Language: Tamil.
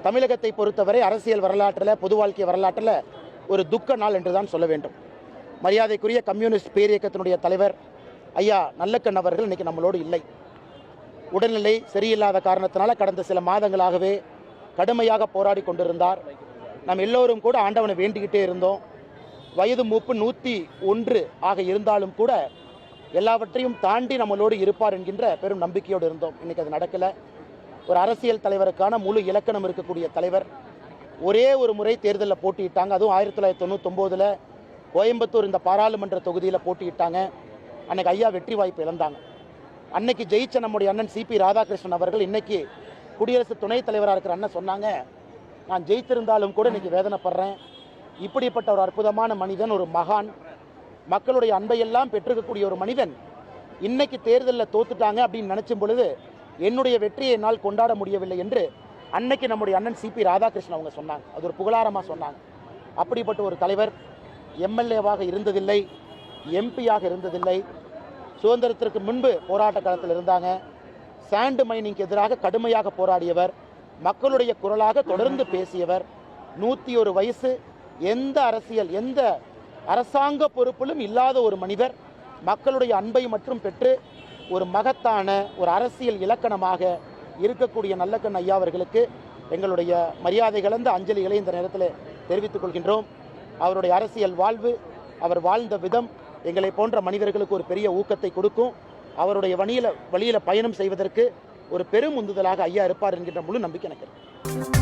தமிழகத்தை பொறுத்தவரை அரசியல் வரலாற்றில், பொது வாழ்க்கை வரலாற்றில் ஒரு துக்க நாள் என்று தான் சொல்ல வேண்டும். மரியாதைக்குரிய கம்யூனிஸ்ட் பேரியக்கத்தினுடைய தலைவர் ஐயா நல்லக்கண் அவர்கள் இன்றைக்கி நம்மளோடு இல்லை. உடல்நிலை சரியில்லாத காரணத்தினால கடந்த சில மாதங்களாகவே கடுமையாக போராடி கொண்டிருந்தார். நாம் எல்லோரும் கூட ஆண்டவனை வேண்டிக்கிட்டே இருந்தோம். வயது மூப்பு 101 ஆக இருந்தாலும் கூட எல்லாவற்றையும் தாண்டி நம்மளோடு இருப்பார் என்கின்ற பெரும் நம்பிக்கையோடு இருந்தோம். இன்றைக்கி அது நடக்கலை. ஒரு அரசியல் தலைவருக்கான முழு இலக்கணம் இருக்கக்கூடிய தலைவர் ஒரே ஒரு முறை தேர்தலில் போட்டியிட்டாங்க. அதுவும் 1999 கோயம்புத்தூர் இந்த பாராளுமன்ற தொகுதியில் போட்டியிட்டாங்க. அன்னைக்கு ஐயா வெற்றி வாய்ப்பு இழந்தாங்க. அன்னைக்கு ஜெயிச்ச நம்முடைய அண்ணன் சிபி ராதாகிருஷ்ணன் அவர்கள் இன்னைக்கு குடியரசு துணைத் தலைவராக இருக்கிற அண்ணன் சொன்னாங்க, நான் ஜெயித்திருந்தாலும் கூட இன்னைக்கு வேதனைப்படுறேன். இப்படிப்பட்ட ஒரு அற்புதமான மனிதன், ஒரு மகான், மக்களுடைய அன்பையெல்லாம் பெற்றிருக்கக்கூடிய ஒரு மனிதன் இன்னைக்கு தேர்தலில் தோத்துட்டாங்க அப்படின்னு நினைச்சும் பொழுது என்னுடைய வெற்றியை என்னால் கொண்டாட முடியவில்லை என்று அன்னைக்கு நம்முடைய அண்ணன் சிபி ராதாகிருஷ்ணன் அவங்க சொன்னாங்க. அது ஒரு புகழாரமாக சொன்னாங்க. அப்படிப்பட்ட ஒரு தலைவர் எம்எல்ஏவாக இருந்ததில்லை, எம்பியாக இருந்ததில்லை. சுதந்திரத்திற்கு முன்பு போராட்ட காலத்தில் இருந்தாங்க. சாண்டு மைனிங்க்கு எதிராக கடுமையாக போராடியவர், மக்களுடைய குரலாக தொடர்ந்து பேசியவர். 101 வயசு, எந்த அரசியல், எந்த அரசாங்க பொறுப்பிலும் இல்லாத ஒரு மனிதர் மக்களுடைய அன்பை மற்றும் பெற்று ஒரு மகத்தான ஒரு அரசியல் இலக்கணமாக இருக்கக்கூடிய நல்லக்கண் ஐயா அவர்களுக்கு எங்களுடைய மரியாதை கலந்த அஞ்சலிகளை இந்த நேரத்தில் தெரிவித்துக் கொள்கின்றோம். அவருடைய அரசியல் வாழ்வு, அவர் வாழ்ந்த விதம் எங்களை போன்ற மனிதர்களுக்கு ஒரு பெரிய ஊக்கத்தை கொடுக்கும். அவருடைய வழியில் பயணம் செய்வதற்கு ஒரு பெரும் உந்துதலாக ஐயா இருப்பார் என்கின்ற முழு நம்பிக்கை எனக்கு இருக்கு.